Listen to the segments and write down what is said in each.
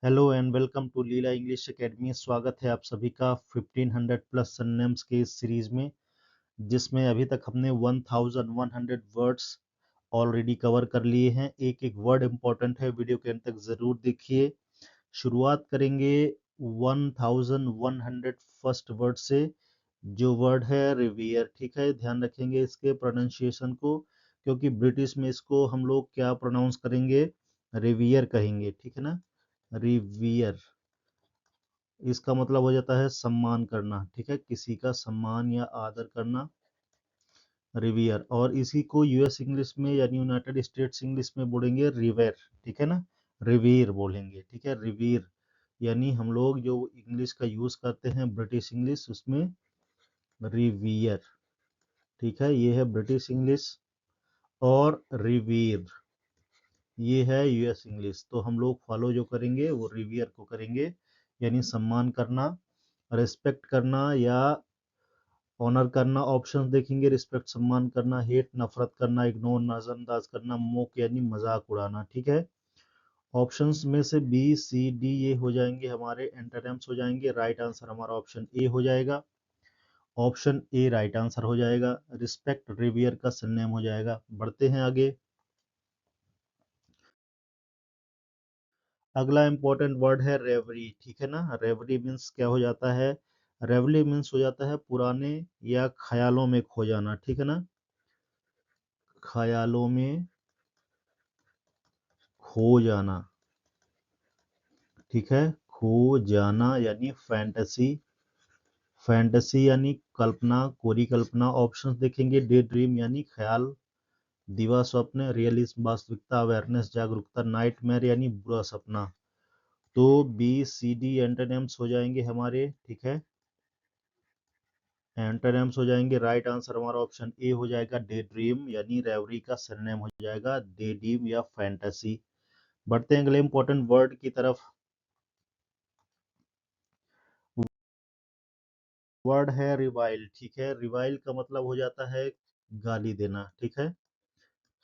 Hello and welcome to Leela English Academy. स्वागत है आप सभी का 1500 प्लस सरनेम्स के इस सीरीज में, जिसमें अभी तक हमने 1100 वर्ड्स ऑलरेडी कवर कर लिए हैं। एक एक वर्ड इंपॉर्टेंट है, वीडियो के अंत तक जरूर देखिए। शुरुआत करेंगे 1100 फर्स्ट वर्ड से, जो वर्ड है रिवियर। ठीक है, ध्यान रखेंगे इसके प्रोनाउंसिएशन को, क्योंकि ब्रिटिश में इसको हम लोग क्या प्रोनाउंस करेंगे, रिवियर कहेंगे। ठीक है ना, रिवियर। इसका मतलब हो जाता है सम्मान करना। ठीक है, किसी का सम्मान या आदर करना, रिवियर। और इसी को यूएस इंग्लिश में यानी यूनाइटेड स्टेट्स इंग्लिश में बोलेंगे रिवेर। ठीक है ना, रिवीर बोलेंगे। ठीक है, रिवीर यानी हम लोग जो इंग्लिश का यूज करते हैं ब्रिटिश इंग्लिश, उसमें रिवियर। ठीक है, ये है ब्रिटिश इंग्लिश। और रिवीर ये है यूएस इंग्लिश। तो हम लोग फॉलो जो करेंगे वो रिवियर को करेंगे, यानी सम्मान करना, रेस्पेक्ट करना या ऑनर करना। ऑप्शंस देखेंगे, रिस्पेक्ट सम्मान करना, हेट नफरत करना, इग्नोर नजरअंदाज करना, मोक यानी मजाक उड़ाना। ठीक है, ऑप्शंस में से बी सी डी ये हो जाएंगे हमारे एंटोनिम्स हो जाएंगे। राइट आंसर हमारा ऑप्शन ए हो जाएगा। ऑप्शन ए राइट आंसर हो जाएगा। रिस्पेक्ट रिवियर का सिनोनिम हो जाएगा। बढ़ते हैं आगे। अगला इंपॉर्टेंट वर्ड है रेवरी। ठीक है ना, रेवरी मीन्स क्या हो जाता है, रेवरी मीन्स हो जाता है पुराने या ख्यालों में खो जाना। ठीक है ना, ख्यालों में खो जाना। ठीक है, खो जाना यानी फैंटेसी। फैंटेसी यानी कल्पना, कोरी कल्पना। ऑप्शंस देखेंगे, डे ड्रीम यानी ख्याल, दिवा स्वप्न, रियलिज्म वास्तविकता, अवेयरनेस जागरूकता, नाइटमेयर यानी बुरा सपना। तो बी सी डी एंटोनिम्स हो जाएंगे हमारे। ठीक है, एंटोनिम्स हो जाएंगे। राइट आंसर हमारा ऑप्शन ए हो जाएगा, डे ड्रीम यानी रेवरी का सिनोनिम हो जाएगा डे ड्रीम या फैंटेसी। बढ़ते हैं अगले इंपॉर्टेंट वर्ड की तरफ। वर्ड है रिवाइल। ठीक है, रिवाइल का मतलब हो जाता है गाली देना। ठीक है,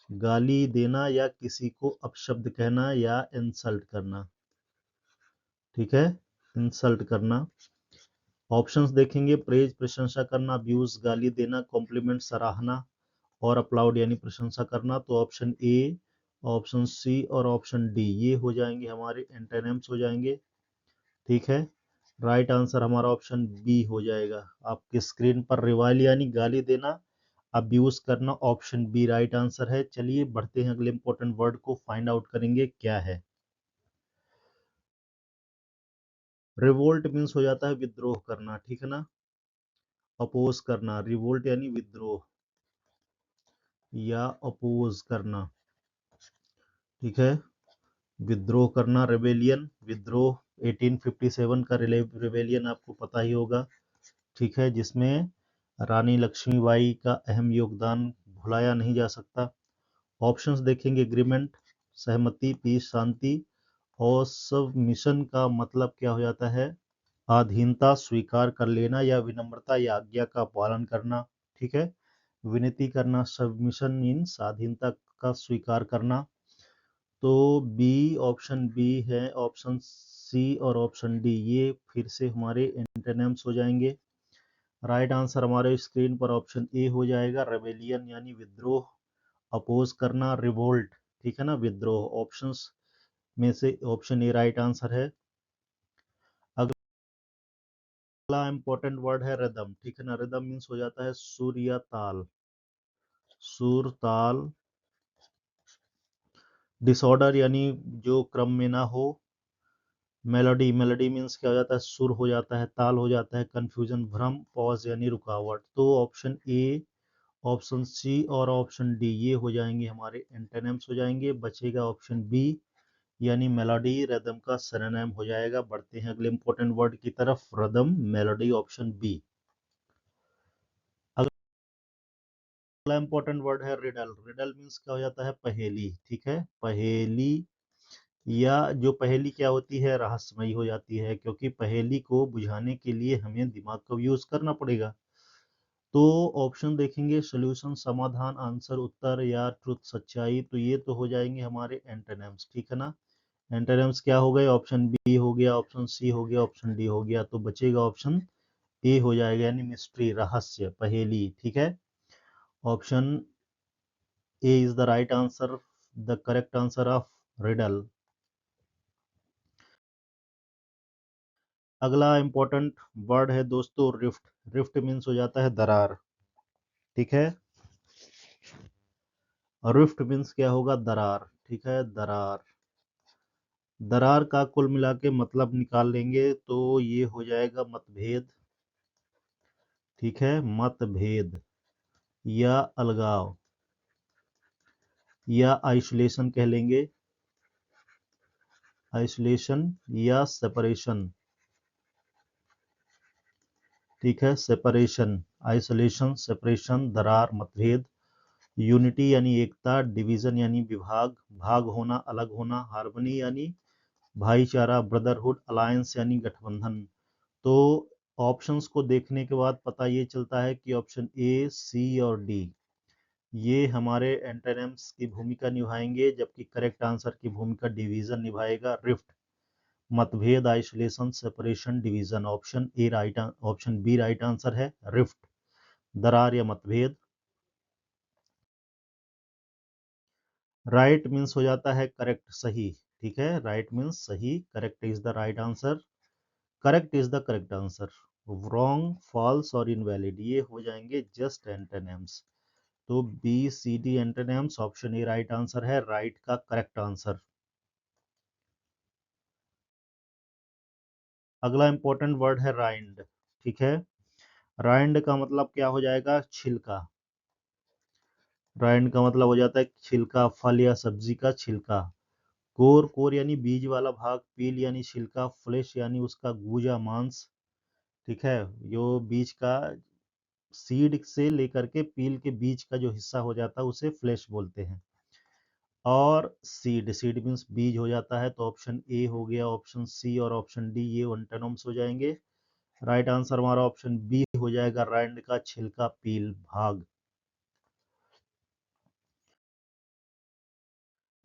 गाली देना या किसी को अपशब्द कहना या इंसल्ट करना। ठीक है, इंसल्ट करना। ऑप्शंस देखेंगे, प्रेज प्रशंसा करना, अब्यूज गाली देना, कॉम्प्लीमेंट सराहना, और अप्लाउड यानी प्रशंसा करना। तो ऑप्शन ए, ऑप्शन सी और ऑप्शन डी ये हो जाएंगे हमारे एंटोनिम्स हो जाएंगे। ठीक है, राइट आंसर हमारा ऑप्शन बी हो जाएगा। आपकी स्क्रीन पर रिवाइल यानी गाली देना, अब्यूज करना, ऑप्शन बी राइट आंसर है। चलिए बढ़ते हैं अगले इंपॉर्टेंट वर्ड को फाइंड आउट करेंगे क्या है। रिवोल्ट मीन्स हो जाता है विद्रोह करना। ठीक है ना, अपोज करना। रिवोल्ट यानी विद्रोह या अपोज करना। ठीक है, विद्रोह करना, रेबेलियन, विद्रोह। 1857 का रेबेलियन आपको पता ही होगा। ठीक है, जिसमें रानी लक्ष्मीबाई का अहम योगदान भुलाया नहीं जा सकता। ऑप्शंस देखेंगे, एग्रीमेंट सहमति, पीस शांति, और सबमिशन का मतलब क्या हो जाता है, अधीनता स्वीकार कर लेना या विनम्रता या आज्ञा का पालन करना। ठीक है, विनती करना। सबमिशन मीन्स स्वाधीनता का स्वीकार करना। तो बी, ऑप्शन बी है, ऑप्शन सी और ऑप्शन डी ये फिर से हमारे एंटोनिम्स हो जाएंगे। राइट आंसर हमारे स्क्रीन पर ऑप्शन ए हो जाएगा, रेबेलियन यानी विद्रोह, अपोज करना, रिवोल्ट। ठीक है ना, विद्रोह। ऑप्शंस में से ऑप्शन ए राइट आंसर है। अगला इंपॉर्टेंट वर्ड है रिदम। ठीक है ना, रिदम मीन्स हो जाता है सुर या ताल। सुर ताल। डिसऑर्डर यानी जो क्रम में ना हो। मेलोडी, मेलोडी मीन्स क्या हो जाता है, सुर हो जाता है, ताल हो जाता है। कंफ्यूजन, भ्रम, पॉज यानी रुकावट। तो ऑप्शन ए, ऑप्शन सी और ऑप्शन डी ये हो जाएंगे हमारे एंटोनिम्स हो जाएंगे। बचेगा ऑप्शन बी यानी मेलोडी, रिदम का सिनोनिम हो जाएगा। बढ़ते हैं अगले इंपॉर्टेंट वर्ड की तरफ, रिदम, मेलोडी, ऑप्शन बी। अगला इंपॉर्टेंट वर्ड है रिडल। रिडल मीन्स क्या हो जाता है, पहेली। ठीक है, पहेली या जो पहेली क्या होती है, रहस्यमयी हो जाती है, क्योंकि पहेली को बुझाने के लिए हमें दिमाग का यूज करना पड़ेगा। तो ऑप्शन देखेंगे, सॉल्यूशन समाधान, आंसर उत्तर, या ट्रुथ सच्चाई। तो ये तो हो जाएंगे हमारे एंटोनिम्स। ठीक है ना, एंटोनिम्स क्या हो गए, ऑप्शन बी हो गया, ऑप्शन सी हो गया, ऑप्शन डी हो गया, तो बचेगा ऑप्शन ए हो जाएगा, यानी मिस्ट्री, रहस्य, पहेली। ठीक है, option A is the right answer, the correct answer of riddle. अगला इंपॉर्टेंट वर्ड है दोस्तों रिफ्ट। रिफ्ट मीन्स हो जाता है दरार। ठीक है, रिफ्ट मीन्स क्या होगा, दरार। ठीक है, दरार। दरार का कुल मिला के मतलब निकाल लेंगे तो ये हो जाएगा मतभेद। ठीक है, मतभेद या अलगाव या आइसोलेशन कह लेंगे, आइसोलेशन या सेपरेशन। ठीक है, सेपरेशन, आइसोलेशन, सेपरेशन, दरार, मतभेद। यूनिटी यानी एकता, डिवीजन यानी विभाग, भाग होना, अलग होना, हार्मनी यानी भाईचारा, ब्रदरहुड, अलायंस यानी गठबंधन। तो ऑप्शंस को देखने के बाद पता ये चलता है कि ऑप्शन ए, सी और डी ये हमारे एंटोनिम्स की भूमिका निभाएंगे, जबकि करेक्ट आंसर की भूमिका डिवीजन निभाएगा। रिफ्ट, मतभेद, isolation, separation, division. Option A right, option B right answer है, रिफ्ट, दरार या मतभेद। राइट मीन्स हो जाता है करेक्ट, सही। ठीक है, राइट मीन्स सही, correct is the right answer, correct is the correct answer. Wrong, false और इनवैलिड ये हो जाएंगे जस्ट एंटोनिम्स। तो B C D antonyms, option A right answer है, राइट का करेक्ट आंसर। अगला इंपॉर्टेंट वर्ड है राइंड। ठीक है, राइंड का मतलब क्या हो जाएगा, छिलका। राइंड का मतलब हो जाता है छिलका, फल या सब्जी का छिलका। कोर, कोर यानी बीज वाला भाग, पील यानी छिलका, फ्लेश यानी उसका गूजा, मांस। ठीक है, जो बीज का, सीड से लेकर के पील के बीच का जो हिस्सा हो जाता है उसे फ्लेश बोलते हैं। और सीड, सीड मीन्स बीज हो जाता है, तो ऑप्शन ए हो गया, ऑप्शन सी और ऑप्शन डी ये एंटोनिम्स हो जाएंगे। राइट आंसर हमारा ऑप्शन बी हो जाएगा, राइंड का छिलका, पील भाग।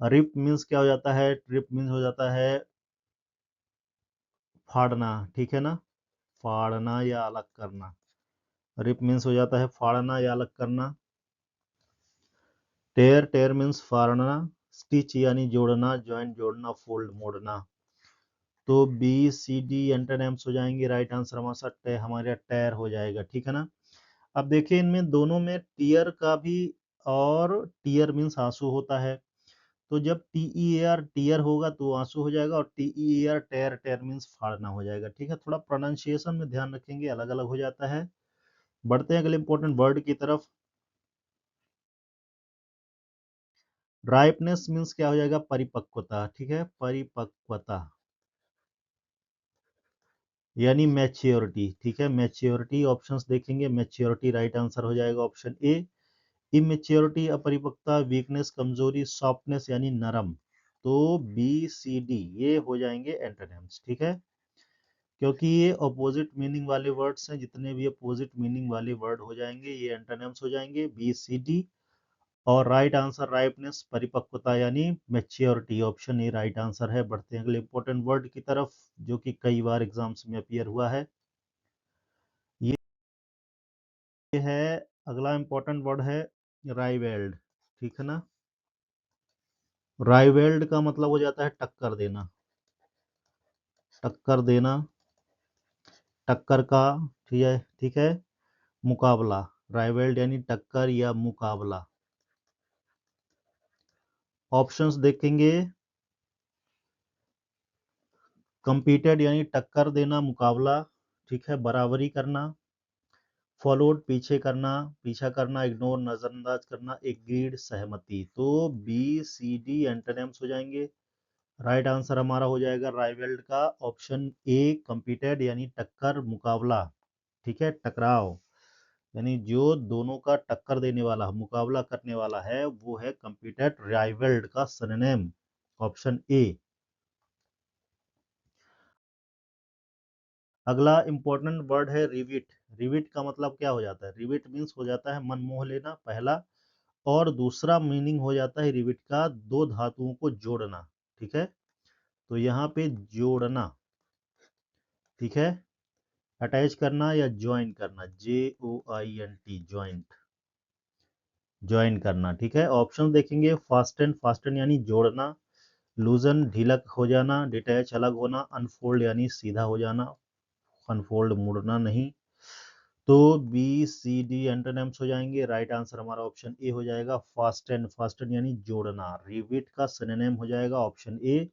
रिप मीन्स क्या हो जाता है, रिप मीन्स हो जाता है फाड़ना। ठीक है ना, फाड़ना या अलग करना। रिप मीन्स हो जाता है फाड़ना या अलग करना। टेयर, टेयर मीन्स फाड़ना। स्टिच यानी जोड़ना, जॉइंट जोड़ना, फोल्ड मोड़ना। तो बी सी डी एंटोनिम्स हो जाएंगे, राइट आंसर हमारा हमारे टायर हो जाएगा। ठीक है ना, अब देखिए इनमें दोनों में टीयर का भी, और टीयर मीन्स आंसू होता है, तो जब T E A R tear होगा तो आंसू हो जाएगा, और T E A R tear, tear means फाड़ना हो जाएगा। ठीक है, थोड़ा प्रोनाउंसिएशन में ध्यान रखेंगे, अलग अलग हो जाता है। बढ़ते हैं अगले इंपॉर्टेंट वर्ड की तरफ। राइपनेस मीन्स क्या हो जाएगा, परिपक्वता। ठीक है, परिपक्वता यानी मैच्योरिटी। ठीक है, मैच्योरिटी, ऑप्शंस देखेंगे, मैच्योरिटी राइट आंसर हो जाएगा, ऑप्शन ए। इमेच्योरिटी, अपरिपक्वता, वीकनेस, कमजोरी, सॉफ्टनेस यानी नरम। तो बी सी डी ये हो जाएंगे एंटोनिम्स। ठीक है, क्योंकि ये अपोजिट मीनिंग वाले वर्ड्स हैं, जितने भी अपोजिट मीनिंग वाले वर्ड हो जाएंगे ये एंटोनिम्स हो जाएंगे, बी सी डी। और राइट आंसर राइपनेस, परिपक्वता यानी maturity, option A right answer है। बढ़ते हैं अगले इंपॉर्टेंट वर्ड की तरफ, जो कि कई बार एग्जाम्स में अपीयर हुआ है। ये है, अगला इंपॉर्टेंट वर्ड है राइवेल्ड। ठीक है ना, राइवेल्ड का मतलब हो जाता है टक्कर देना, टक्कर देना, टक्कर का। ठीक है, ठीक है, मुकाबला। राइवेल्ड यानी टक्कर या मुकाबला। ऑप्शंस देखेंगे, कंपीटेड यानी टक्कर देना, मुकाबला। ठीक है, बराबरी करना, फॉलोड पीछे करना, पीछा करना, इग्नोर नजरअंदाज करना, एग्रीड सहमति। तो बी सी डी एंटोनिम्स हो जाएंगे, राइट आंसर हमारा हो जाएगा राइवल्ड का ऑप्शन ए, कंपीटेड यानी टक्कर, मुकाबला। ठीक है, टकराव यानी जो दोनों का टक्कर देने वाला, मुकाबला करने वाला है वो है कंपीटेड, राइवल्ड का सिनोनिम, ऑप्शन ए। अगला इंपॉर्टेंट वर्ड है रिविट। रिविट का मतलब क्या हो जाता है, रिविट मीन्स हो जाता है मन मोह लेना, पहला। और दूसरा मीनिंग हो जाता है रिविट का दो धातुओं को जोड़ना। ठीक है, तो यहाँ पे जोड़ना, ठीक है, अटैच करना या ज्वाइन करना, JOINT, ज्वाइंट, ज्वाइन करना, ठीक है। ऑप्शन देखेंगे, फास्टन, फास्टन यानी जोड़ना, लूजन ढीला हो जाना, डिटैच अलग होना, अनफोल्ड यानी सीधा हो जाना, अनफोल्ड मुड़ना नहीं। तो बी सी डी एंटोनिम्स हो जाएंगे। राइट आंसर हमारा ऑप्शन ए हो जाएगा, फास्टन, फास्टन यानी जोड़ना। रिविट का सिनोनिम हो जाएगा option A,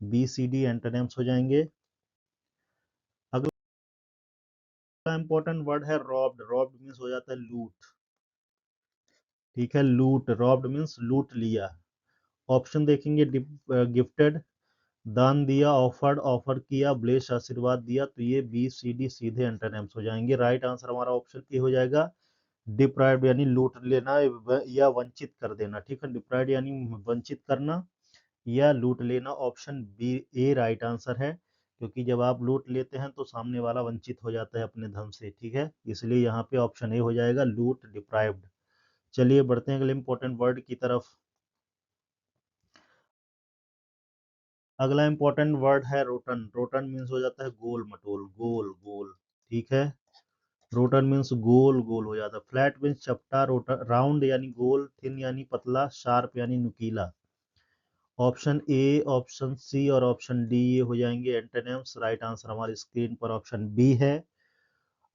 B C D antonyms हो जाएंगे। अगला इंपॉर्टेंट वर्ड है रॉब्ड। रॉब्ड मीन्स हो जाता है लूट, ठीक है, लूट, रॉब्ड मीन्स लूट लिया। ऑप्शन देखेंगे, गिफ्टेड, दान दिया, ऑफर्ड, ऑफर किया, ब्लेस आशीर्वाद दिया। तो ये बी सी डी सीधे एंटोनिम्स हो जाएंगे। राइट आंसर हमारा ऑप्शन ए हो जाएगा, डिप्राइव्ड यानी लूट लेना या वंचित कर देना, ठीक है, डिप्राइव्ड यानी वंचित करना या लूट लेना। ऑप्शन बी ए राइट आंसर है, क्योंकि जब आप लूट लेते हैं तो सामने वाला वंचित हो जाता है अपने धन से, ठीक है, इसलिए यहाँ पे ऑप्शन ए हो जाएगा, लूट, डिप्राइव्ड। चलिए बढ़ते हैं अगले इंपॉर्टेंट वर्ड की तरफ। अगला इंपॉर्टेंट वर्ड है रोटन। रोटन मीन्स हो जाता है गोल मटोल, गोल गोल, ठीक है, रोटन मीन्स गोल गोल हो जाता है। फ्लैट मीन्स चपटा, रोटन राउंड यानी गोल, थिन यानी पतला, शार्प यानी नुकीला। ऑप्शन ए, ऑप्शन सी और ऑप्शन डी ये हो जाएंगे एंटोनिम्स। राइट आंसर हमारी स्क्रीन पर ऑप्शन बी है।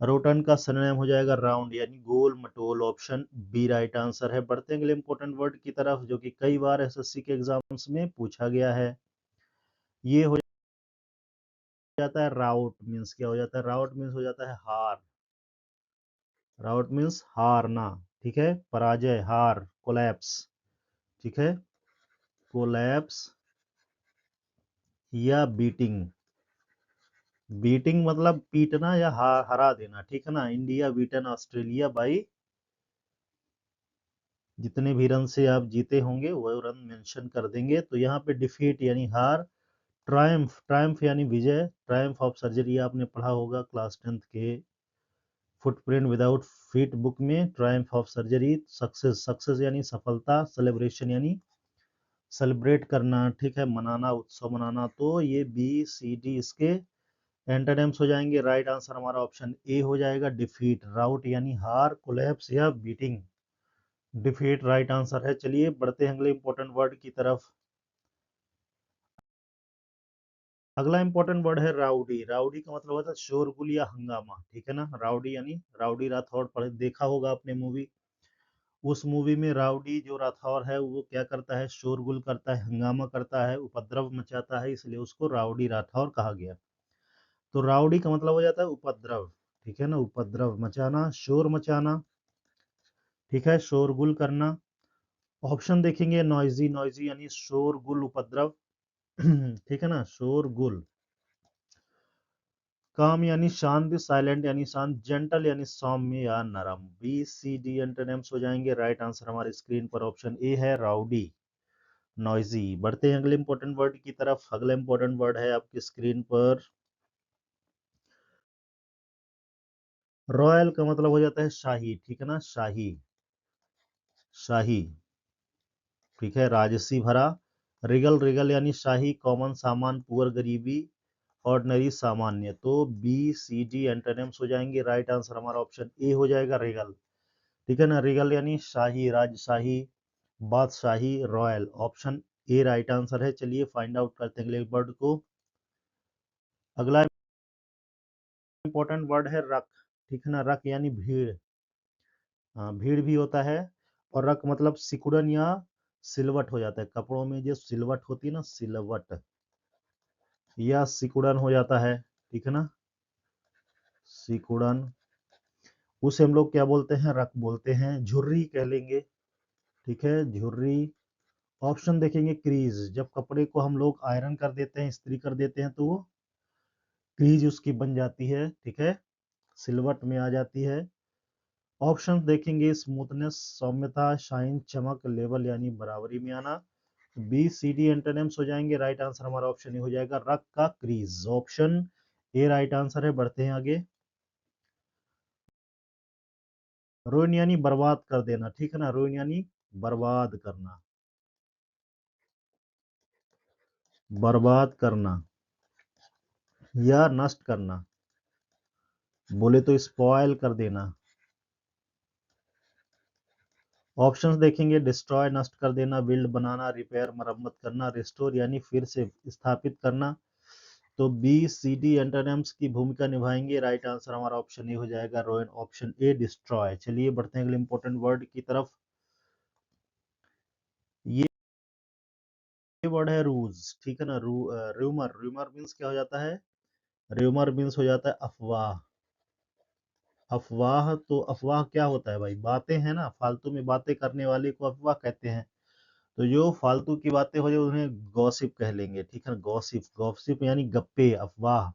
रोटन का सिनोनिम हो जाएगा राउंड यानी गोल मटोल। ऑप्शन बी राइट आंसर है। बढ़ते हैं अगले इंपॉर्टेंट वर्ड की तरफ, जो कि कई बार एसएससी के एग्जाम्स में पूछा गया है। ये हो जाता है राउट। मीन्स क्या हो जाता है? राउट मीन्स हो जाता है हार। राउट मीन्स हारना, ठीक है, पराजय, हार, कोलैप्स, ठीक है, कोलैप्स या बीटिंग। बीटिंग मतलब पीटना या हरा देना, ठीक है ना। इंडिया बीटन ऑस्ट्रेलिया बाई, जितने भी रन से आप जीते होंगे वो रन मेंशन कर देंगे। तो यहाँ पे डिफीट यानी हार, ट्रायम्फ, ट्रायम्फ यानी विजय, ट्रायम्फ ऑफ सर्जरी आपने पढ़ा होगा क्लास 10th के फुटप्रिंट विदाउट फीट बुक में, Triumph of surgery. Success, success यानी सफलता, सेलिब्रेशन यानी सेलिब्रेट करना, ठीक है, मनाना, उत्सव मनाना। तो ये बी सी डी इसके एंटोनिम्स हो जाएंगे। राइट आंसर हमारा ऑप्शन ए हो जाएगा, डिफीट, राउट यानी हार, कोलैप्स या बीटिंग। डिफीट राइट आंसर है। चलिए बढ़ते हैं अगले इंपॉर्टेंट वर्ड की तरफ। अगला इंपॉर्टेंट वर्ड है राउडी। राउडी का मतलब होता है शोरगुल या हंगामा, ठीक है ना। राउडी यानी राउडी राठौड़, पढ़े देखा होगा आपने मूवी। उस मूवी में राउडी जो राठौर है वो क्या करता है? शोरगुल करता है, हंगामा करता है, उपद्रव मचाता है, इसलिए उसको राउडी राठौर कहा गया। तो राउडी का मतलब हो जाता है उपद्रव, ठीक है ना, उपद्रव मचाना, शोर मचाना, ठीक है, शोरगुल करना। ऑप्शन देखेंगे, नॉइजी, नॉइजी यानी शोरगुल, उपद्रव, ठीक है ना, शोरगुल। काम यानी शांत, साइलेंट यानी शांत, जेंटल यानी सौम्य या नरम। बी सी डी एंटोनिम्स हो जाएंगे। राइट आंसर हमारे स्क्रीन पर ऑप्शन ए है, राउडी, नॉइजी। बढ़ते हैं अगले इंपॉर्टेंट वर्ड की तरफ। अगला इंपॉर्टेंट वर्ड है आपकी स्क्रीन पर रॉयल। का मतलब हो जाता है शाही, ठीक है ना, शाही, शाही, ठीक है, राजसी भरा। रिगल, रिगल यानी शाही, कॉमन सामान, पुअर गरीबी, ऑर्डिनरी सामान्य। तो बी सी डी एंटोनिम्स हो जाएंगे। राइट आंसर हमारा ऑप्शन ए हो जाएगा, रिगल, ठीक है ना। रिगल यानी शाही, राजशाही, बादशाही, royal. Option A right answer है। चलिए फाइंड आउट करते हैं अगले वर्ड को। अगला इंपॉर्टेंट वर्ड है रक, ठीक है ना। रक यानी भीड़, हाँ, भीड़ भी होता है। और रक मतलब सिकुड़न या सिलवट हो जाता है। कपड़ों में जो सिलवट होती है ना, सिलवट या सिकुड़न हो जाता है, ठीक है ना, सिकुड़न, उसे हम लोग क्या बोलते हैं? रक बोलते हैं। झुर्री कह लेंगे, ठीक है, झुर्री। ऑप्शन देखेंगे, क्रीज, जब कपड़े को हम लोग आयरन कर देते हैं, इस्त्री कर देते हैं, तो वो क्रीज उसकी बन जाती है, ठीक है, सिलवट में आ जाती है। ऑप्शन देखेंगे, स्मूथनेस, सौम्यता, शाइन, चमक, लेवल यानी बराबरी में आना। बी सी डी एंटोनिम्स हो जाएंगे। राइट आंसर हमारा ऑप्शन ही हो जाएगा, रक का crease. Option A right answer है। बढ़ते हैं आगे। रोइन यानी बर्बाद कर देना, ठीक है ना, रोइन यानी बर्बाद करना। बर्बाद करना या नष्ट करना, बोले तो स्पॉयल कर देना। ऑप्शंस देखेंगे, डिस्ट्रॉय नष्ट कर देना, बिल्ड बनाना, रिपेयर मरम्मत करना, रिस्टोर यानी फिर से स्थापित करना। तो बी सी डी एंटोनिम्स की भूमिका निभाएंगे। राइट आंसर हमारा ऑप्शन ए हो जाएगा, रोइन, ऑप्शन ए डिस्ट्रॉय। चलिए बढ़ते हैं अगले इंपॉर्टेंट वर्ड की तरफ। ये वर्ड है रूज, ठीक है ना। रूमर, रूमर मीन्स क्या हो जाता है? रूमर मीन्स हो जाता है अफवाह। अफवाह, तो अफवाह क्या होता है भाई? बातें हैं ना, फालतू में बातें करने वाले को अफवाह कहते हैं। तो जो फालतू की बातें हो जाए उन्हें गॉसिप कह लेंगे, ठीक है ना। गॉसिप, गॉसिप यानी गप्पे, अफवाह।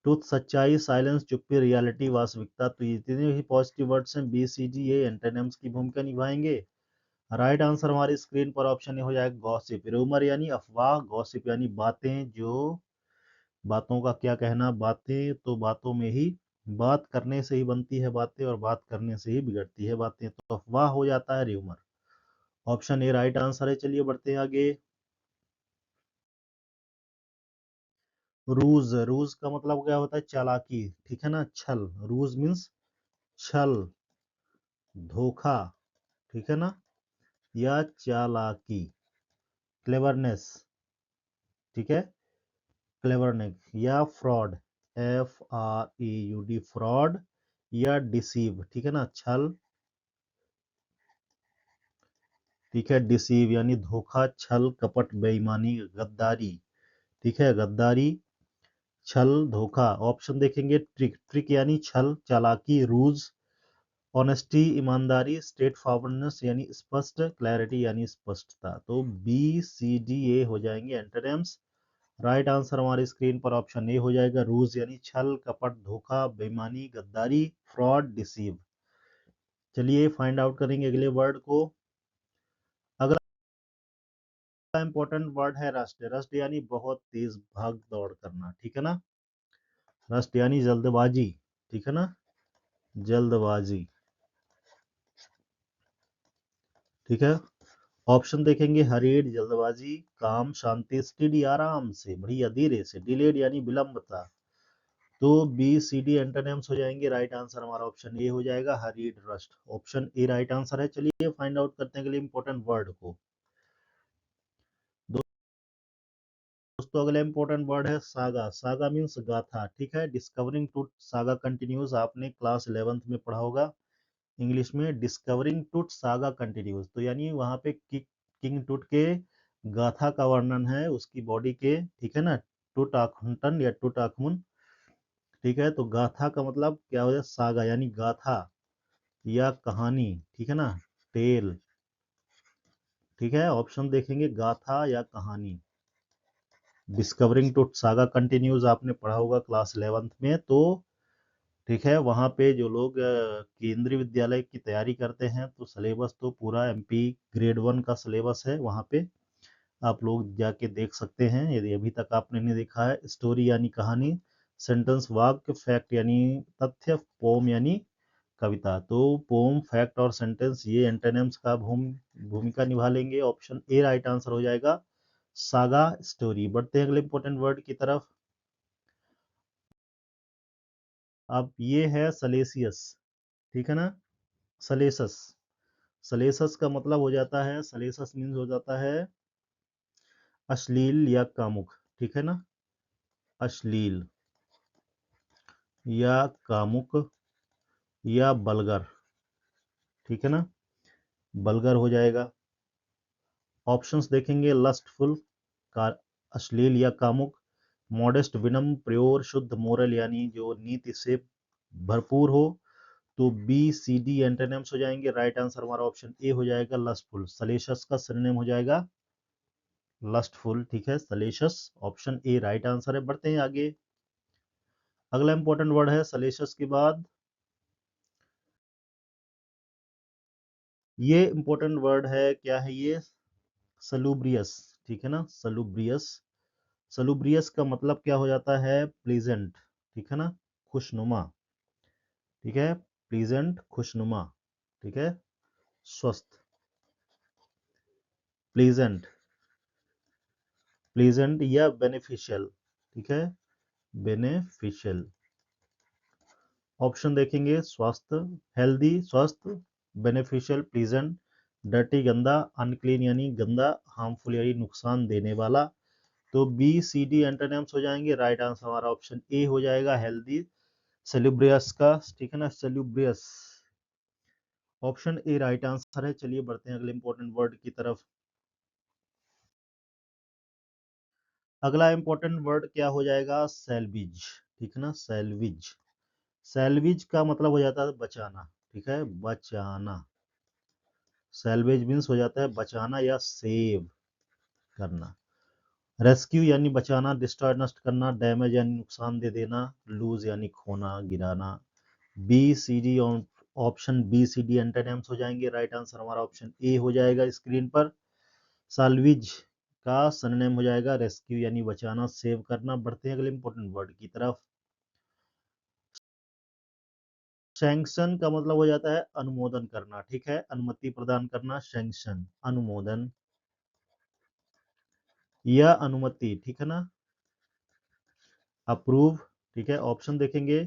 ट्रुथ सच्चाई, साइलेंस चुप्पी, रियलिटी वास्तविकता। तो ये जितने भी पॉजिटिव वर्ड्स हैं बी सी डी, ये एंटोनिम्स की भूमिका निभाएंगे। राइट आंसर हमारी स्क्रीन पर ऑप्शन ए हो जाएगा, गॉसिप। रूमर यानी अफवाह, गॉसिप यानी बातें, जो बातों का क्या कहना, बातें तो बातों में ही, बात करने से ही बनती है बातें और बात करने से ही बिगड़ती है बातें, तो अफवाह हो जाता है rumour. Option A right answer है। चलिए बढ़ते हैं आगे। रूज, रूज का मतलब क्या होता है? चालाकी, ठीक है ना, छल। रूज मीन्स छल, धोखा, ठीक है ना, या चालाकी, क्लेवरनेस, ठीक है, क्लेवरनेस या fraud, F R A U D, fraud या डिसीव, ठीक है ना, छल, ठीक है, डिसीव यानी धोखा, छल, कपट, बेईमानी, गद्दारी, ठीक है, गद्दारी, छल, धोखा। ऑप्शन देखेंगे, ट्रिक, ट्रिक यानी छल, चालाकी, रूज, ऑनेस्टी ईमानदारी, स्ट्रेट फॉरवर्डनेस यानी स्पष्ट, क्लैरिटी यानी स्पष्टता। तो बी सी डी ए हो जाएंगे एंटोनिम्स। राइट आंसर हमारी स्क्रीन पर ऑप्शन ए हो जाएगा, रूज यानी छल, कपट, धोखा, बेईमानी, गद्दारी, फ्रॉड, डिसीव। चलिए फाइंड आउट करेंगे अगले वर्ड को। अगला इंपॉर्टेंट वर्ड है रस्ट। रस्ट यानी बहुत तेज भाग दौड़ करना, ठीक है ना। रस्ट यानी जल्दबाजी, ठीक है ना, जल्दबाजी, ठीक है। ऑप्शन देखेंगे, हरीड जल्दबाजी, काम शांति, स्टेडी आराम से, बढ़िया धीरे से, डिलेड यानी विलंबता। तो बी सी डी एंटोनिम्स हो जाएंगे। राइट आंसर हमारा ऑप्शन ए हो जाएगा, hurried rust. Option A right answer है। चलिए फाइंड आउट करते हैं अगले इंपॉर्टेंट वर्ड को। दोस्तों अगला इंपॉर्टेंट वर्ड है सागा। सागा मीन्स गाथा, ठीक है। डिस्कवरिंग टूट सागा कंटिन्यूज, आपने क्लास 11th में पढ़ा होगा इंग्लिश में। डिस्कवरिंग टूट सागा कंटिन्यूज, तो यानी वहां पे किंग टूट के गाथा का वर्णन है, उसकी बॉडी के, ठीक है ना, टूट आखुंटन या टूट आखमुन, ठीक है। तो गाथा का मतलब क्या हो जाए? सागा यानी गाथा या कहानी, ठीक है ना, टेल, ठीक है। ऑप्शन देखेंगे, गाथा या कहानी। डिस्कवरिंग टू सागा कंटिन्यूज आपने पढ़ा होगा क्लास 11th में। तो ठीक है, वहाँ पे जो लोग केंद्रीय विद्यालय की तैयारी करते हैं तो सिलेबस तो पूरा एमपी ग्रेड 1 का सिलेबस है, वहाँ पे आप लोग जाके देख सकते हैं यदि अभी तक आपने नहीं देखा है। स्टोरी यानी कहानी, सेंटेंस वाक्य, फैक्ट यानी तथ्य, पोम यानी कविता। तो पोम, फैक्ट और सेंटेंस ये एंटोनिम्स का भूमिका निभा लेंगे। ऑप्शन ए राइट आंसर हो जाएगा, सागा, स्टोरी। बढ़ते हैं अगले इंपॉर्टेंट वर्ड की तरफ। अब ये है सलेसियस, ठीक है ना, सलेसस। सलेसस का मतलब हो जाता है, सलेसस मीन्स हो जाता है अश्लील या कामुक, ठीक है ना, अश्लील या कामुक या बलगर, ठीक है ना, बलगर हो जाएगा। ऑप्शंस देखेंगे, लस्टफुल का अश्लील या कामुक, मॉडेस्ट विनम्र, प्योर शुद्ध, मोरल यानी जो नीति से भरपूर हो। तो बी सी डी एंटोनिम्स हो जाएंगे। राइट आंसर हमारा ऑप्शन ए हो जाएगा, लस्टफुल। सलेशस का सिनोनिम हो जाएगा लस्टफुल, ठीक है, सलेशस। ऑप्शन ए राइट आंसर है। बढ़ते हैं आगे। अगला इंपॉर्टेंट वर्ड है सलेशस के बाद, ये इंपॉर्टेंट वर्ड है, क्या है ये? सलूब्रियस, ठीक है ना, सलूब्रियस। सलूब्रियस का मतलब क्या हो जाता है? प्लीजेंट, ठीक है ना, खुशनुमा, ठीक है, प्लीजेंट, खुशनुमा, ठीक है, स्वस्थ, प्लीजेंट, प्लीजेंट या बेनिफिशियल, ठीक है, बेनिफिशियल। ऑप्शन देखेंगे, स्वास्थ्य, हेल्दी स्वस्थ, बेनिफिशियल प्लीजेंट, डर्टी गंदा, अनक्लीन यानी गंदा, हार्मफुल यानी नुकसान देने वाला। तो बी सी डी एंटोनिम्स हो जाएंगे। राइट आंसर हमारा ऑप्शन ए हो जाएगा, हेल्दी, सेलुब्रियस का, ठीक है ना, सेलुब्रियस। ऑप्शन ए राइट आंसर है। चलिए बढ़ते हैं अगले इंपॉर्टेंट वर्ड की तरफ। अगला इंपॉर्टेंट वर्ड क्या हो जाएगा, सैल्विज, ठीक है ना, सैल्विज। सैल्विज का मतलब हो जाता है बचाना, ठीक है, बचाना। सैल्वेज मीन्स हो जाता है बचाना या सेव करना। रेस्क्यू यानी बचाना, डिस्ट्रॉय नष्ट करना, डैमेज यानी नुकसान दे देना, लूज यानी खोना, गिराना। B C D option B C D antonyms हो जाएंगे। राइट आंसर हमारा ऑप्शन ए हो जाएगा स्क्रीन पर। साल्विज का सरनेम हो जाएगा रेस्क्यू यानी बचाना, सेव करना। बढ़ते हैं अगले इंपॉर्टेंट वर्ड की तरफ। सैंक्शन का मतलब हो जाता है अनुमोदन करना, ठीक है, अनुमति प्रदान करना, सैंक्शन अनुमोदन या अनुमति, ठीक है ना, अप्रूव, ठीक है। ऑप्शन देखेंगे,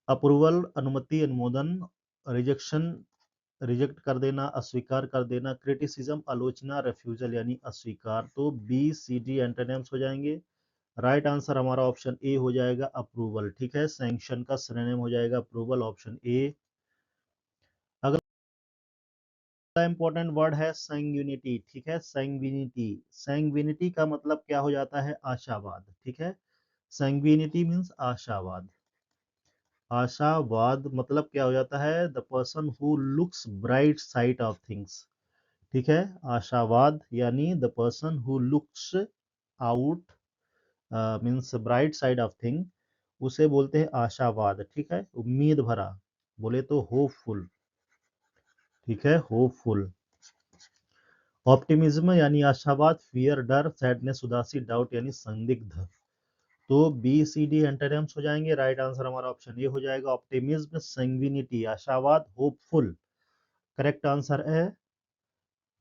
अप्रूवल अनुमति अनुमोदन, रिजेक्शन रिजेक्ट कर देना, अस्वीकार कर देना, क्रिटिसिज्म आलोचना, रेफ्यूजल यानी अस्वीकार। तो बी सी डी एंटोनिम्स हो जाएंगे। राइट आंसर हमारा ऑप्शन ए हो जाएगा, अप्रूवल, ठीक है, सैंक्शन का सिनोनिम हो जाएगा अप्रूवल, ऑप्शन ए। अगला इंपॉर्टेंट वर्ड है सैंग्विनिटी, ठीक है, सैंग्विनिटी। सैंग्विनिटी का मतलब क्या हो जाता है, आशावाद, ठीक है। सैंग्विनिटी मीन्स आशावाद। आशावाद मतलब क्या हो जाता है, the person who looks bright side of things, ठीक है। आशावाद यानी the person who looks out means bright side of thing, उसे बोलते हैं आशावाद, ठीक है। उम्मीद भरा बोले तो होपफुल, ठीक है, होपफुल। ऑप्टिमिज्म यानी आशावाद, फियर डर, सैडनेस उदासी, डाउट यानी संदिग्ध। तो बी सी डी एंटोनिम्स हो जाएंगे। राइट आंसर हमारा ऑप्शन ए हो जाएगा, ऑप्टिमिज्म, सैंग्विनिटी, आशावाद, होपफुल, करेक्ट आंसर है।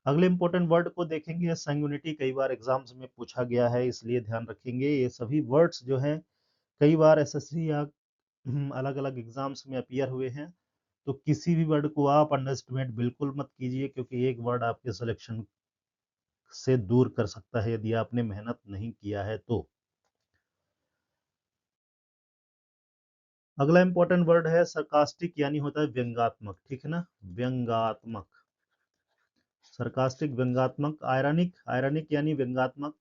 अगले इंपॉर्टेंट वर्ड को देखेंगे, सैंग्विनिटी कई बार एग्जाम्स में पूछा गया है, इसलिए ध्यान रखेंगे। ये सभी वर्ड्स जो हैं कई बार एसएससी या अलग अलग एग्जाम्स में अपीयर हुए हैं। तो किसी भी वर्ड को आप अंडर एस्टिमेट बिल्कुल मत कीजिए, क्योंकि एक वर्ड आपके सिलेक्शन से दूर कर सकता है यदि आपने मेहनत नहीं किया है तो। अगला इंपॉर्टेंट वर्ड है सरकास्टिक, यानी होता है व्यंगात्मक, ठीक है ना, व्यंगात्मक, सरकास्टिक व्यंगात्मक। आयरनिक, आयरनिक यानी व्यंगात्मक।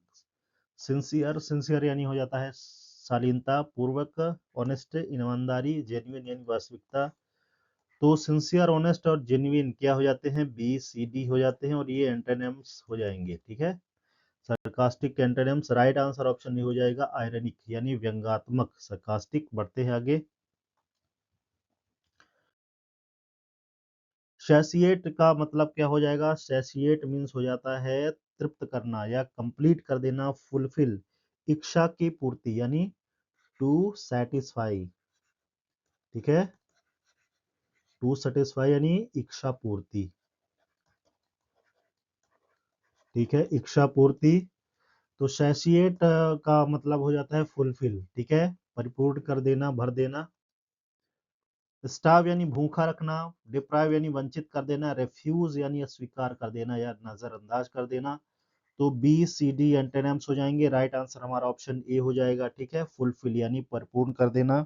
सिंसियर, सिंसियर यानी हो जाता है शालीनता पूर्वक। ऑनेस्ट ईमानदारी, जेन्युइन यानी वास्तविकता। तो सिंसियर, ऑनेस्ट और जेन्युइन क्या हो जाते हैं, बी सी डी हो जाते हैं, और ये एंटोनिम्स हो जाएंगे, ठीक है। Sarcastic antonyms, right answer option हो जाएगा आयरनिक यानी व्यंगात्मक, सरकास्टिक। बढ़ते हैं आगे। सैसिएट का मतलब क्या हो जाएगा, सैसिएट मीन्स हो जाता है तृप्त करना या कंप्लीट कर देना, फुलफिल, इच्छा की पूर्ति यानी टू सेटिस्फाई, ठीक है, टू सेटिस्फाई यानी इच्छा पूर्ति, ठीक है, इच्छा पूर्ति। तो सैसिएट का मतलब हो जाता है फुलफिल, ठीक है, परिपूर्ण कर देना, भर देना। स्टाव यानी भूखा रखना, डिप्राइव यानी वंचित कर देना, रेफ्यूज यानी अस्वीकार कर देना या नजरअंदाज कर देना। तो बी सी डी एंटोनिम्स हो जाएंगे। राइट आंसर हमारा ऑप्शन ए हो जाएगा, ठीक है, फुलफिल यानी परिपूर्ण कर देना,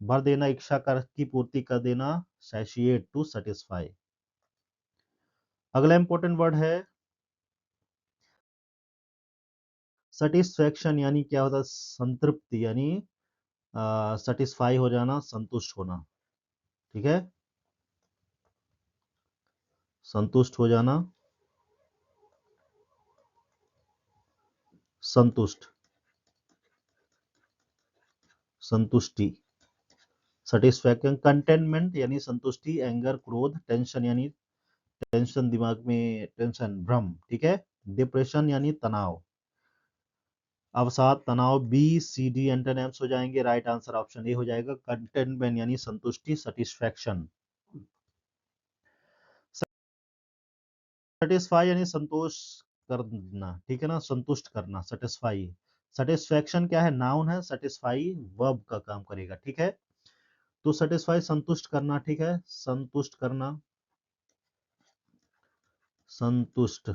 भर देना, इच्छा कर की पूर्ति कर देना, सैशिएट टू सेटिस्फाई। अगला इंपॉर्टेंट वर्ड है सेटिस्फैक्शन, यानी क्या होता है, संतृप्ति यानी सेटिस्फाई हो जाना, संतुष्ट होना, ठीक है, संतुष्ट हो जाना, संतुष्ट, संतुष्टि, सेटिस्फैक्शन। कंटेनमेंट यानी संतुष्टि, एंगर क्रोध, टेंशन यानी टेंशन, दिमाग में टेंशन भ्रम, ठीक है, डिप्रेशन यानी तनाव, अवसाद, तनाव। बी सी डी एंटोनिम्स हो जाएंगे। राइट आंसर ऑप्शन ए हो जाएगा, कंटेनमेंट यानी संतुष्टि, सेटिस्फैक्शन। सेटिस्फाई यानी संतोष करना, ठीक है ना, संतुष्ट करना, सेटिस्फाई। सेटिस्फैक्शन क्या है, नाउन है, सेटिस्फाई वर्ब का काम करेगा, ठीक है। तो सेटिस्फाई संतुष्ट करना, ठीक है, संतुष्ट करना, संतुष्ट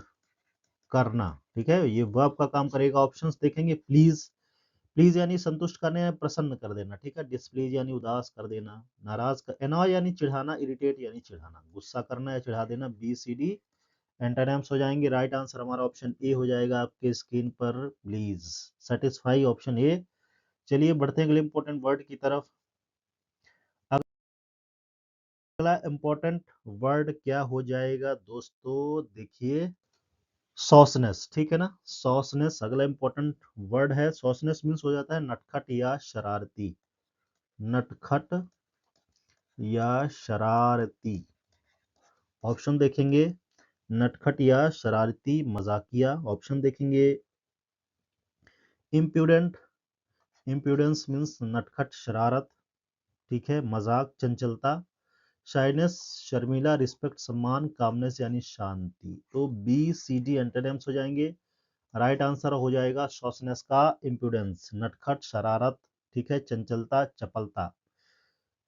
करना, ठीक है, ये वर्ब का काम करेगा। ऑप्शंस देखेंगे, प्लीज, प्लीज यानी संतुष्ट करने, प्रसन्न कर देना, ठीक है। डिस्प्लीज यानी उदास कर देना, नाराज कर, एनॉय यानी चिढ़ाना, इरिटेट यानी चिढ़ाना, गुस्सा करना या चिढ़ा देना। बी सी डी एंटोनिम्स हो जाएंगे। राइट आंसर हमारा ऑप्शन ए हो जाएगा आपके स्क्रीन पर, प्लीज, सेटिस्फाई ऑप्शन ए। चलिए बढ़ते हैं अगले इंपॉर्टेंट वर्ड की तरफ। अगला इंपॉर्टेंट वर्ड क्या हो जाएगा दोस्तों, देखिए, सॉसनेस, ठीक है ना, सॉसनेस अगला इंपॉर्टेंट वर्ड है। सॉसनेस मीन्स हो जाता है नटखट या शरारती, नटखट या शरारती। ऑप्शन देखेंगे, नटखट या शरारती, मजाकिया। ऑप्शन देखेंगे, इम्प्यूडेंट, इम्प्यूडेंस मीन्स नटखट शरारत, ठीक है, मजाक, चंचलता। शाइनेस शर्मिला, रिस्पेक्ट सम्मान, कामनेस यानी शांति। तो बी सी डी एंटोनिम्स हो जाएंगे। राइट आंसर हो जाएगा शॉसनेस का इम्प्यूडेंस, नटखट शरारत, ठीक है, चंचलता, चपलता,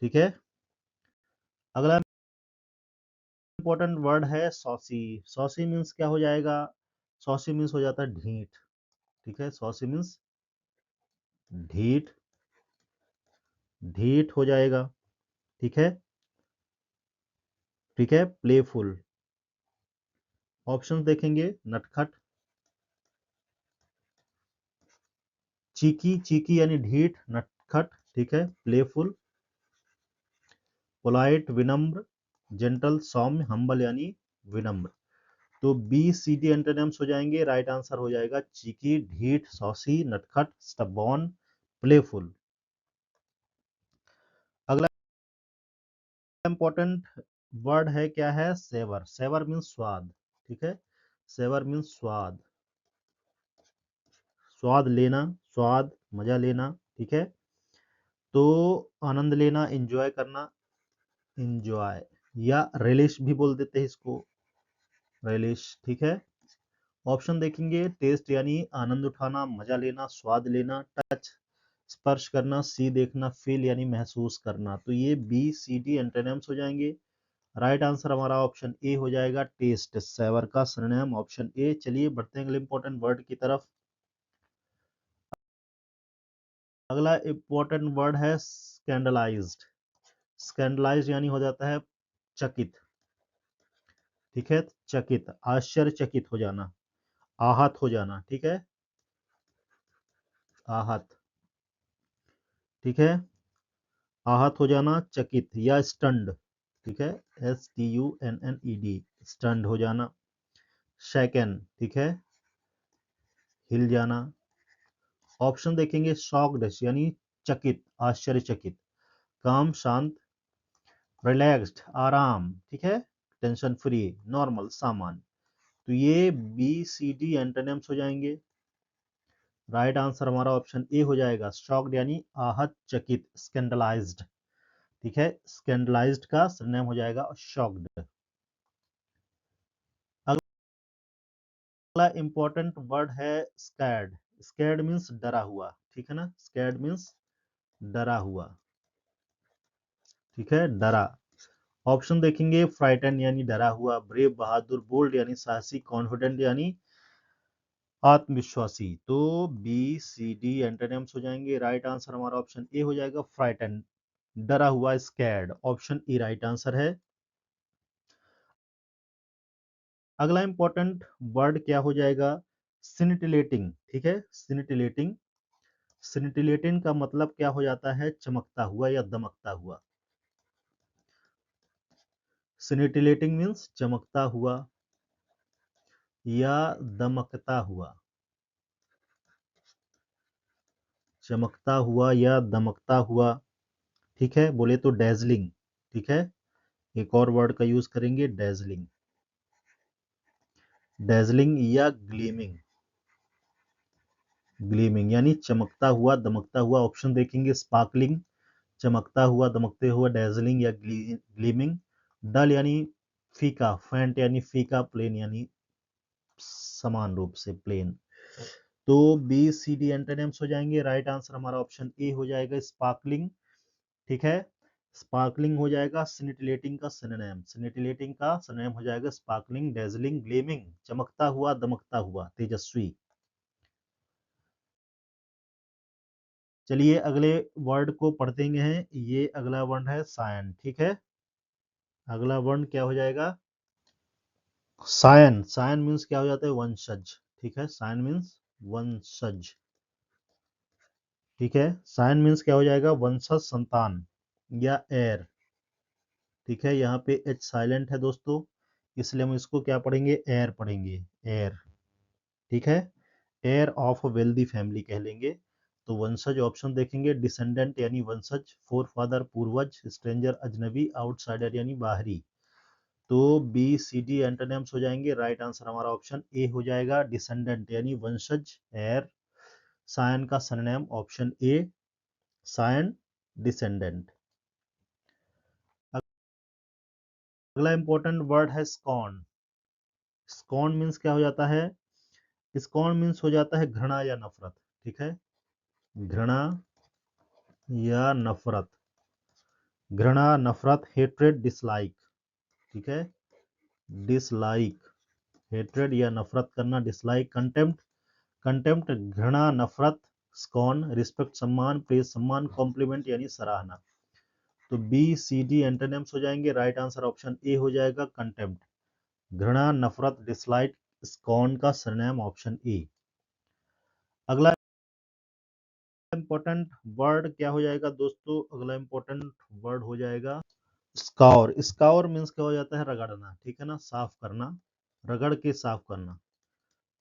ठीक है। अगला इंपॉर्टेंट वर्ड है सॉसी। सॉसी मीन्स क्या हो जाएगा, सॉसी मीन्स हो जाता है ढीठ, ठीक है, सॉसी मीन्स ढीठ, ढीठ हो जाएगा, ठीक है, ठीक है, प्लेफुल। ऑप्शंस देखेंगे, नटखट, चीकी, चीकी यानी ढीठ, नटखट, ठीक है, प्लेफुल, पोलाइट विनम्र, जेंटल सौम्य, हम्बल यानी विनम्र। तो बी सी डी एंटोनिम्स हो जाएंगे। राइट आंसर हो जाएगा चीकी, ढीठ, सॉसी, नटखट, स्टबॉर्न, प्लेफुल। अगला इंपॉर्टेंट वर्ड है, क्या है, सेवर। सेवर मीन्स स्वाद, ठीक है, सेवर मीन्स स्वाद, स्वाद लेना, स्वाद, मजा लेना, ठीक है। तो आनंद लेना, एंजॉय करना, एंजॉय, या रेलिश भी बोल देते हैं इसको, रेलिश, ठीक है। ऑप्शन देखेंगे, टेस्ट यानी आनंद उठाना, मजा लेना, स्वाद लेना, टच स्पर्श करना, सी देखना, फील यानी महसूस करना। तो ये बी सी डी एंटोनिम्स हो जाएंगे। राइट आंसर हमारा ऑप्शन ए हो जाएगा, टेस्ट, सेवर का सरनेम ऑप्शन ए। चलिए बढ़ते हैं अगले इंपॉर्टेंट वर्ड की तरफ। अगला इंपॉर्टेंट वर्ड है स्कैंडलाइज्ड। स्कैंडलाइज्ड यानी हो जाता है चकित, ठीक है, चकित, आश्चर्यचकित हो जाना, आहत हो जाना, ठीक है, आहत, ठीक है, आहत हो जाना, चकित या स्टंड, ठीक है, S T U N N E D, stunned हो जाना। शैकन, ठीक है, हिल जाना। ऑप्शन देखेंगे, शॉक्ड यानी चकित, आश्चर्यचकित, काम, शांत, रिलैक्स्ड, आराम, ठीक है, टेंशन फ्री, नॉर्मल, सामान्य। तो ये बी सी डी एंटोनिम्स हो जाएंगे। राइट आंसर हमारा ऑप्शन ए हो जाएगा, शॉक्ड यानी आहत, चकित, स्कैंडलाइज्ड, ठीक है, स्कैंडलाइज्ड का सरनेम हो जाएगा शॉक्ड। अगला इंपॉर्टेंट वर्ड है स्कैर्ड। स्कैर्ड मीन्स डरा हुआ, ठीक है ना, स्कैर्ड मीन्स डरा हुआ, ठीक है, डरा। ऑप्शन देखेंगे, फ्राइटन यानी डरा हुआ, ब्रेव बहादुर, बोल्ड यानी साहसी, कॉन्फिडेंट यानी आत्मविश्वासी। तो बी सी डी एंटोनिम्स हो जाएंगे। राइट आंसर हमारा ऑप्शन ए हो जाएगा, फ्राइटन, डरा हुआ, scared, option E right answer है। अगला इंपॉर्टेंट वर्ड क्या हो जाएगा, सिनिटिलेटिंग, ठीक है, सिनिटिलेटिंग। सिनिटिलेटिंग का मतलब क्या हो जाता है, चमकता हुआ या दमकता हुआ। सिनिटिलेटिंग मीन्स चमकता हुआ या दमकता हुआ, चमकता हुआ या दमकता हुआ, ठीक है। बोले तो डेजलिंग, ठीक है, एक और वर्ड का यूज करेंगे, डेजलिंग, डेजलिंग या ग्लीमिंग, ग्लीमिंग यानी चमकता हुआ, दमकता हुआ। ऑप्शन देखेंगे, स्पार्कलिंग, चमकता हुआ, दमकते हुआ, डेजलिंग या ग्लीमिंग। डल यानी फीका, फेंट यानी फीका, प्लेन यानी समान रूप से, प्लेन। तो बी सी डी एंटोनिम्स हो जाएंगे। राइट आंसर हमारा ऑप्शन ए हो जाएगा, स्पार्कलिंग। ठीक है, स्पार्कलिंग हो जाएगा। सिनिटिलेटिंग का सिनोनिम, सिनिटिलेटिंग का सिनोनिम हो जाएगा स्पार्कलिंग, डेजलिंग, ग्लेमिंग, चमकता हुआ, दमकता हुआ, तेजस्वी। चलिए अगले वर्ड को पढ़ते हैं। ये अगला वर्ड है सायन। ठीक है, अगला वर्ड क्या हो जाएगा? सायन। सायन मीन्स क्या हो जाता है? वंशज। ठीक है, सायन मीन्स वंशज। ठीक है, सायन मीन्स क्या हो जाएगा? वंशज, संतान या एयर। ठीक है, यहाँ पे एच साइलेंट है दोस्तों, इसलिए हम इसको क्या पढ़ेंगे? एयर पढ़ेंगे, एयर। ठीक है, एयर ऑफ वेल्दी फैमिली कह लेंगे। तो वंशज ऑप्शन देखेंगे, डिसेंडेंट यानी वंशज, फोर फादर पूर्वज, स्ट्रेंजर अजनबी, आउटसाइडर यानी बाहरी। तो बी सी डी एंटोनिम्स हो जाएंगे। राइट आंसर हमारा ऑप्शन ए हो जाएगा, डिसेंडेंट यानी वंशज, एयर। सायन का surname option A, scion, descendant. अगला इंपॉर्टेंट वर्ड है स्कॉन। स्कॉन मीन्स क्या हो जाता है? स्कॉन मीन्स हो जाता है घृणा या नफरत। ठीक है, घृणा या नफरत। घृणा, नफरत, हेट्रेड, डिसलाइक। ठीक है, डिसलाइक, हेट्रेड या नफरत करना, डिसलाइक। कंटेम्प्ट, कंटेम्प्ट घृणा, नफरत। स्कॉन, रिस्पेक्ट सम्मान, प्रेज सम्मान, कॉम्प्लीमेंट यानी सराहना। तो बी सी डी एंटोनिम्स हो जाएंगे। राइट आंसर ऑप्शन ए हो जाएगा, कंटेम्प्ट। घृणा, नफरत, डिसलाइक, स्कॉन का सरनेम ऑप्शन ए। अगला इंपॉर्टेंट वर्ड क्या हो जाएगा दोस्तों? अगला इंपॉर्टेंट वर्ड हो जाएगा स्काउर। स्काउर मीन्स क्या हो जाता है? रगड़ना। ठीक है ना, साफ करना, रगड़ के साफ करना,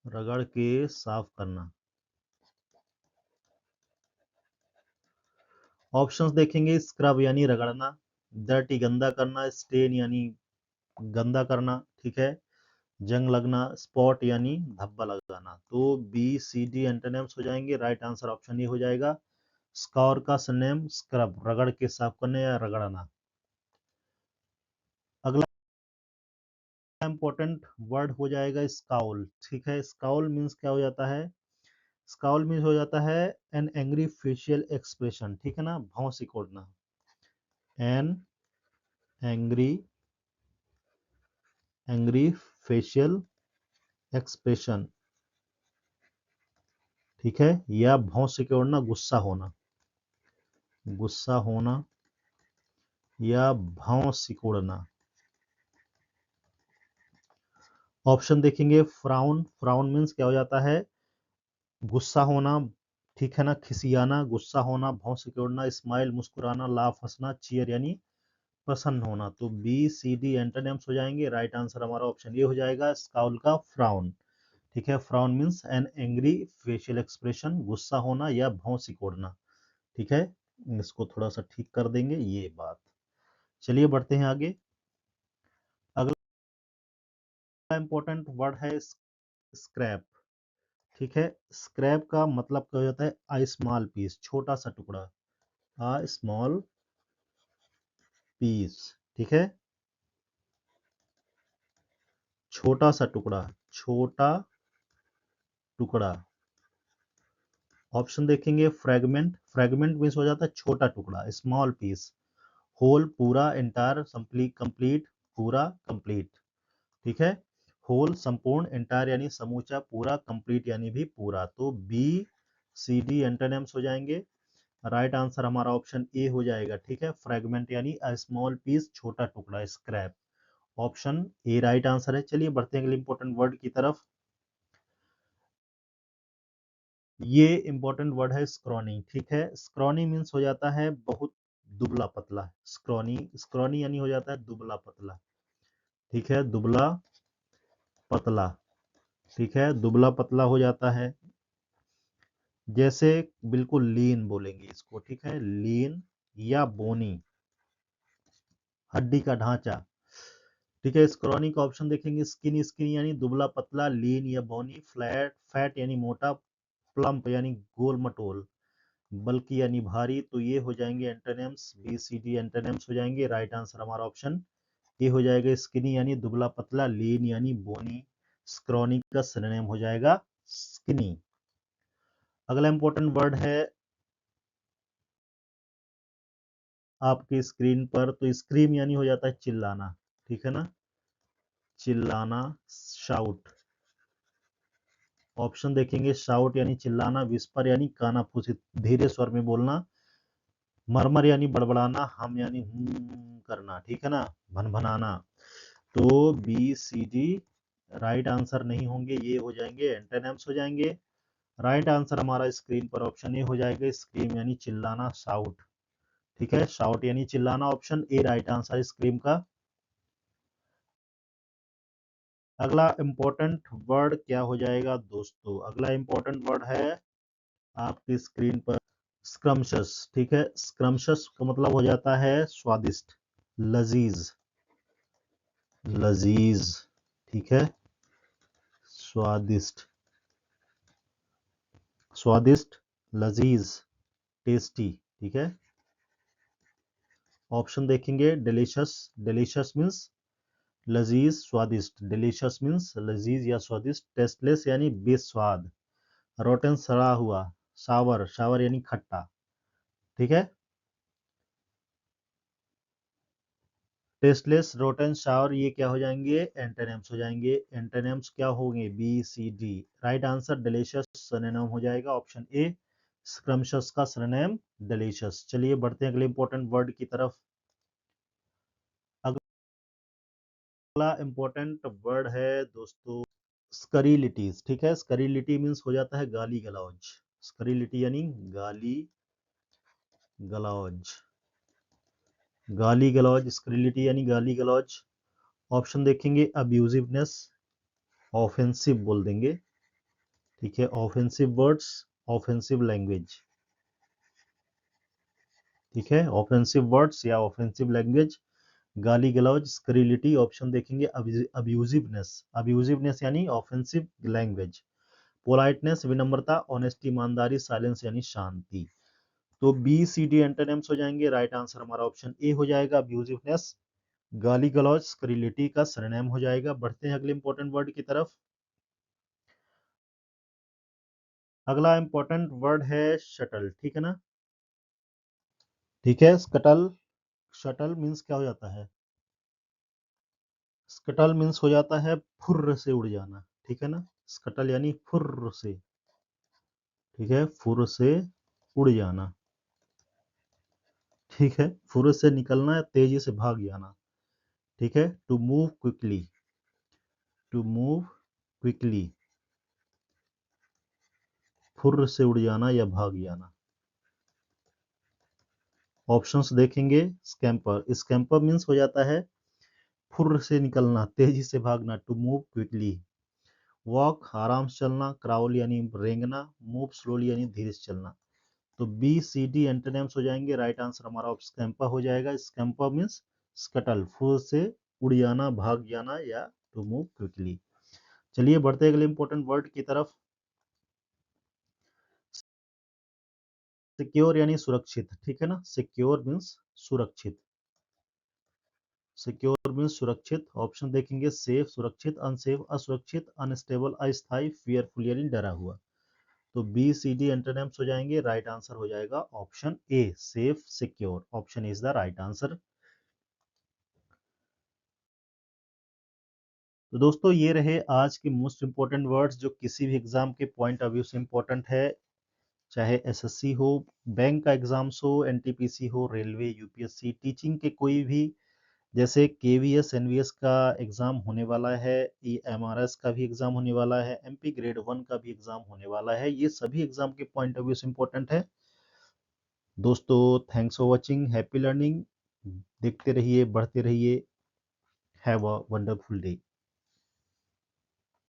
रगड़ के साफ करना। ऑप्शंस देखेंगे, स्क्रब यानी रगड़ना, डर्टी गंदा करना, स्टेन यानी गंदा करना। ठीक है, जंग लगना, स्पॉट यानी धब्बा लगाना। तो बी सी डी एंटोनिम्स हो जाएंगे। राइट आंसर ऑप्शन ए हो जाएगा, स्काउर का सरनेम स्क्रब, रगड़ के साफ करने या रगड़ना। अगला इंपॉर्टेंट वर्ड हो जाएगा स्काउल। ठीक है, स्काउल मीन्स क्या हो जाता है? स्काउल मीन्स हो जाता है एन एंग्री फेशियल एक्सप्रेशन। ठीक है ना, भौं सिकोड़ना, an angry, angry facial expression. ठीक है, या भौं सिकोड़ना, गुस्सा होना, गुस्सा होना या भौं सिकोड़ना। ऑप्शन देखेंगे, फ्राउन। फ्राउन मीन्स क्या हो जाता है? गुस्सा होना। ठीक है ना, खिसियाना, गुस्सा होना, भौं सिकोड़ना। स्माइल, मुस्कुराना, लाफ, हंसना। चीयर यानी प्रसन्न होना। तो बी सी डी एंटोनिम्स हो जाएंगे। राइट आंसर हमारा ऑप्शन ए हो जाएगा, स्काउल का फ्राउन। ठीक है, frown means an angry facial expression, गुस्सा होना या भौं सिकोड़ना। ठीक है, इसको थोड़ा सा ठीक कर देंगे ये बात। चलिए बढ़ते हैं आगे। अगला इंपॉर्टेंट वर्ड है स्क्रैप। ठीक है, स्क्रैप का मतलब क्या हो जाता है? अ स्मॉल पीस, छोटा सा टुकड़ा, अ स्मॉल पीस। ठीक है, छोटा सा टुकड़ा, छोटा टुकड़ा। ऑप्शन देखेंगे, फ्रेगमेंट। फ्रेगमेंट मीन्स हो जाता है छोटा टुकड़ा, स्मॉल पीस। होल, पूरा, एंटायर, कंप्लीट, पूरा, कंप्लीट। ठीक है, होल संपूर्ण, एंटायर यानी समूचा, पूरा, कंप्लीट यानी भी पूरा। तो बी सी डी एंटोनिम्स हो जाएंगे। राइट आंसर हमारा ऑप्शन ए हो जाएगा। ठीक है, फ्रेगमेंट यानी अ स्मॉल पीस, छोटा टुकड़ा, scrap. Option A right answer है। चलिए बढ़ते हैं अगले इंपॉर्टेंट वर्ड की तरफ। ये इंपॉर्टेंट वर्ड है स्क्रॉनी। ठीक है, स्क्रॉनी मीन्स हो जाता है बहुत दुबला पतला। स्क्रॉनी, स्क्रॉनी यानी हो जाता है दुबला पतला। ठीक है, दुबला पतला। ठीक है, दुबला पतला हो जाता है, जैसे बिल्कुल लीन बोलेंगे इसको। ठीक है, लीन या बोनी, हड्डी का ढांचा। ठीक है, स्क्रॉनी का ऑप्शन देखेंगे, स्किन, स्किन यानी दुबला पतला, लीन या बोनी, फ्लैट, फैट यानी मोटा, प्लम्प यानी गोल मटोल, बल्कि यानी भारी। तो ये हो जाएंगे antonyms, B C D antonyms हो जाएंगे। राइट आंसर हमारा ऑप्शन ये हो जाएगा, स्किनी यानी दुबला पतला, लीन यानी बोनी, स्क्रॉनी का सिनोनिम हो जाएगा स्किनी। अगला इंपॉर्टेंट वर्ड है आपकी स्क्रीन पर, तो स्क्रीम यानी हो जाता है चिल्लाना, ठीक है ना, चिल्लाना, शाउट। ऑप्शन देखेंगे, शाउट यानी चिल्लाना, विस्पर यानी कानाफूसी धीरे स्वर में बोलना, मरमर यानी बड़बड़ाना, हम यानी करना, ठीक है ना, भनभनाना। तो B C D right answer नहीं होंगे, ये हो जाएंगे एंटोनिम्स हो जाएंगे। राइट आंसर हमारा स्क्रीन पर ऑप्शन ए हो जाएगा, स्क्रीम यानी चिल्लाना, शाउट, ठीक है, शाउट यानी चिल्लाना, option A right answer scream का। अगला इंपॉर्टेंट वर्ड क्या हो जाएगा दोस्तों, अगला इंपॉर्टेंट वर्ड है आपकी स्क्रीन पर स्क्रम्शस, ठीक है, स्क्रम्शस का मतलब हो जाता है स्वादिष्ट, लजीज, लजीज, ठीक है, स्वादिष्ट, स्वादिष्ट, लजीज, टेस्टी, ठीक है। ऑप्शन देखेंगे, डिलीशियस, डिलीशियस मीन्स लजीज, स्वादिष्ट, डिलीशियस मीन्स लजीज या स्वादिष्ट, टेस्टलेस यानी बेस्वाद, रोटन सड़ा हुआ, सावर, सावर यानी खट्टा, ठीक है। टेस्टलेस, रोटन, शावर ये क्या हो जाएंगे, एंटोनिम्स हो जाएंगे। एंटोनिम्स क्या होंगे, B C D. Right answer delicious synonym हो जाएगा, ऑप्शन ए स्क्रम्शस का सिनोनिम डिलीशियस। चलिए बढ़ते हैं अगले इंपॉर्टेंट वर्ड की तरफ। अगला इंपॉर्टेंट वर्ड है दोस्तों स्करीलिटीज, ठीक है, स्करीलिटी मीन्स हो जाता है गाली गलौज, स्करीलिटी यानी गाली गलौज, गाली गलौज, स्करीलिटी यानी गाली गलौज। ऑप्शन देखेंगे, अब्यूजिवनेस, ऑफेंसिव बोल देंगे, ठीक है, ऑफेंसिव वर्ड्स, ऑफेंसिव लैंग्वेज, ठीक है, ऑफेंसिव वर्ड्स या ऑफेंसिव लैंग्वेज, गाली गलौज, स्करीलिटी। ऑप्शन देखेंगे, अब्यूजिवनेस, अब्यूजिवनेस यानी ऑफेंसिव लैंग्वेज, पोलाइटनेस विनम्रता, ऑनेस्टी ईमानदारी, साइलेंस यानी शांति। तो बी सी डी एंटोनिम्स हो जाएंगे, राइट आंसर हमारा ऑप्शन ए हो जाएगा, अब्यूजिवनेस, गाली गलौज, स्करीलिटी का सिनोनिम हो जाएगा। बढ़ते हैं अगले इंपॉर्टेंट वर्ड की तरफ। अगला इंपॉर्टेंट वर्ड है शटल, ठीक है ना, ठीक है, स्कटल, शटल मीन्स क्या हो जाता है, स्कटल मीन्स हो जाता है फुर्र से उड़ जाना, ठीक है ना, स्कटल यानी फुर्र से, ठीक है, फुर्र से उड़ जाना, ठीक है, फुर्र से निकलना, तेजी से भाग जाना, ठीक है, to move quickly, to move quickly, फुर्र से उड़ जाना या भाग जाना। ऑप्शंस देखेंगे, स्कैम्पर, स्कैम्पर मीन्स हो जाता है फुर्र से निकलना, तेजी से भागना, टू मूव क्विकली, वॉक आराम से चलना, क्राउल यानी रेंगना, मूव स्लोली यानी धीरे से चलना। तो बी सी डी एंटोनिम्स हो जाएंगे, राइट आंसर हमारा स्कैम्पर हो जाएगा, स्कैम्पर मीन्स स्कटल, फुर्र से उड़ जाना, भाग जाना या टू मूव क्विकली। चलिए बढ़ते अगले इंपॉर्टेंट वर्ड की तरफ। सिक्योर यानी सुरक्षित, ठीक है ना, सिक्योर मीन्स सुरक्षित, सिक्योर मीन्स सुरक्षित। ऑप्शन देखेंगे, सेफ सुरक्षित, अनसेफ असुरक्षित, अनस्टेबल अस्थायी, फियरफुल यानी डरा हुआ। तो बी सी डी एंटोनिम्स हो जाएंगे, राइट आंसर हो जाएगा option a safe secure, option is the right answer. तो दोस्तों ये रहे आज के मोस्ट इंपोर्टेंट वर्ड्स जो किसी भी एग्जाम के पॉइंट ऑफ व्यू से इंपॉर्टेंट है, चाहे एसएससी हो, बैंक का एग्जाम्स हो, एनटीपीसी हो, रेलवे, यूपीएससी, टीचिंग के कोई भी, जैसे केवीएस एनवीएस का एग्जाम होने वाला है, ये एमआरएस का भी एग्जाम होने वाला है, एमपी ग्रेड 1 का भी एग्जाम होने वाला है, ये सभी एग्जाम के पॉइंट ऑफ व्यू से इंपॉर्टेंट है दोस्तों। Thanks for watching, happy learning, देखते रहिए, बढ़ते रहिए, हैव अ वंडरफुल डे।